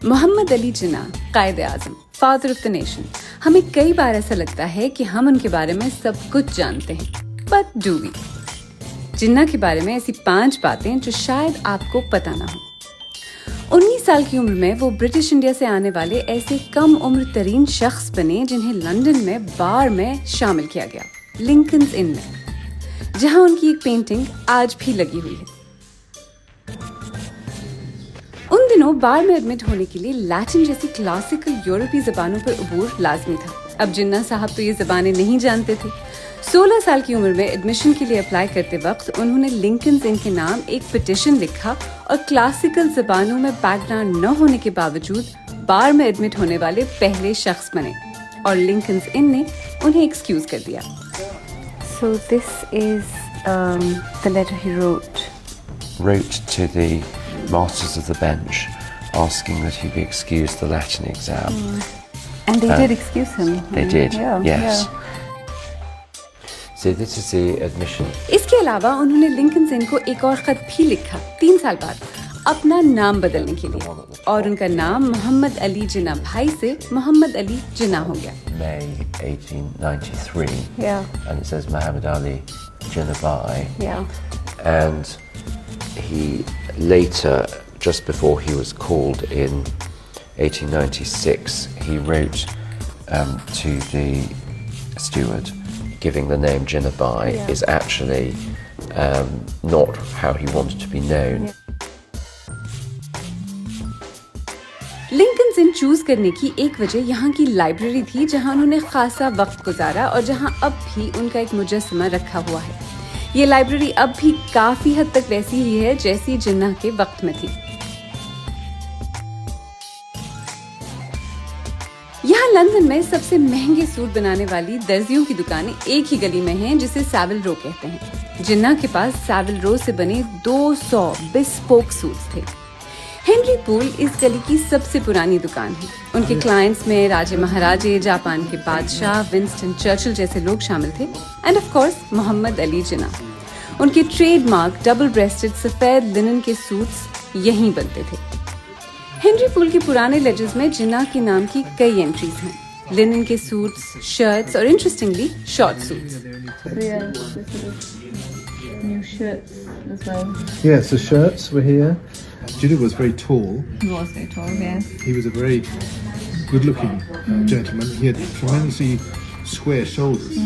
मोहम्मद अली जिन्ना, कायदे आज़म, father of the nation. हमें कई बार ऐसा लगता है कि हम उनके बारे में सब कुछ जानते हैं, बट डू वी? जिन्ना के बारे में ऐसी 5 बातें जो शायद आपको पता ना हो। 19 साल की उम्र में वो ब्रिटिश इंडिया से आने वाले ऐसे कम उम्र तरीन शख्स बने जिन्हें लंदन में बार में शामिल किया गया, लिंकन्स इन में, जहां उनकी एक पेंटिंग आज भी लगी हुई है। उन दिनों बार में एडमिट होने के लिए लैटिन जैसी क्लासिकल यूरोपीय ज़बानों पर उबूर लाजमी था। अब जिन्ना साहब तो ये ज़बानें नहीं जानते थे। 16 साल की उम्र में एडमिशन के लिए अप्लाई करते वक्त उन्होंने लिंकन्स इन के नाम एक पिटिशन लिखा और क्लासिकल ज़बानों में बैकग्राउंड न होने के बावजूद बार में एडमिट होने वाले पहले शख्स बने और लिंकन्स इन ने उन्हें एक्सक्यूज कर दिया। So this is the letter he wrote. Wrote to the Masters of the Bench asking that he be excused the Latin exam. And they did excuse him. They did, Yeah, yes. yeah. So this is the admission. इसके अलावा उन्होंने Lincoln's इन को एक और खत भी लिखा 3 साल बाद अपना नाम बदलने के लिए, और उनका नाम मोहम्मद अली जिन्ना भाई से मोहम्मद अली जिन्ना हो गया। May 1893. Yeah. And it says Muhammad Ali Jinnah Bhai. Yeah. And he later, just before he was called in 1896, he wrote to the steward, giving the name Jinnah Bhai is actually not how he wanted to be known. Lincoln's in choose करने की एक वजह यहाँ की library थी, जहाँ उन्होंने खासा वक्त गुजारा और जहाँ अब भी उनका एक मुजस्समा रखा हुआ है। ये लाइब्रेरी अब भी काफी हद तक वैसी ही है जैसी जिन्ना के वक्त में थी। यहाँ लंदन में सबसे महंगे सूट बनाने वाली दर्जियों की दुकानें एक ही गली में हैं, जिसे सैविल रो कहते हैं। जिन्ना के पास सैविल रो से बने 200 बिस्पोक सूट्स थे। हेनरी पूल इस गली की सबसे पुरानी दुकान है। उनके क्लाइंट्स में राजे महाराजे, जापान के बादशाह, विंस्टन चर्चिल जैसे लोग शामिल थे, and of course Mohammed Ali Jinnah. उनके ट्रेडमार्क डबल ब्रेस्टेड सफेद लिनन के सूट्स यहीं बनते थे। हेनरी पूल के पुराने लेजर्स में जिन्ना के नाम की कई एंट्रीज हैं, लिनन के सूट्स, शर्ट्स और interestingly short suits. New shirts as well. Yes, the shirts were here. Jinnah was very tall. He was very tall, yes. He was a very good-looking gentleman. He had tremendously square shoulders,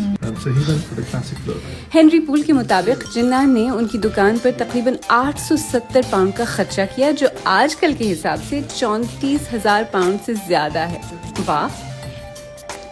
so he went for the classic look. Henry pool के मुताबिक जिन्ना ने उनकी दुकान पर तकरीबन 870 pound का खर्चा किया, जो आजकल के हिसाब से 34,000 पाउंड से ज्यादा है। वाह!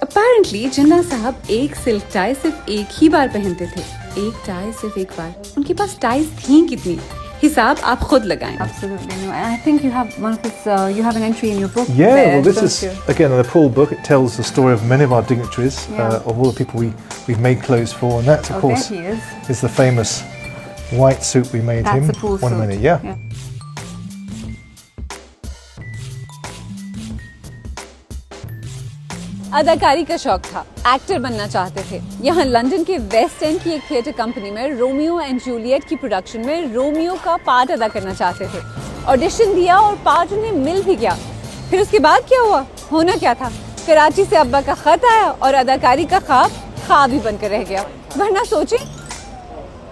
अपेरेंटली जिन्ना साहब एक सिल्क टाई सिर्फ एक ही बार पहनते थे। एक टाई सिर्फ एक बार। उनके पास टाइज थी कितनी? हिसाब आप खुद लगाएं। Absolutely. No. And I think you have one of his, you have an entry in your book. Yeah, there, well, this don't is, you? again, in the Paul book, it tells the story of many of our dignitaries, of all the people we've made clothes for, and that, of course, there he is the famous white suit we made That's him. the Paul One suit. minute, yeah. अदाकारी का शौक था, actor बनना चाहते थे। यहाँ London के waste and की एक थिएटर कंपनी में रोमियो एंड जूलियट की प्रोडक्शन में रोमियो का पार्ट अदा करना चाहते थे। ऑडिशन दिया और पार्ट उन्हें मिल भी गया। फिर उसके बाद क्या हुआ? होना क्या था? कराची से अब्बा का खत आया और अदाकारी का ख्वाब ही बनकर रह गया। वरना सोचें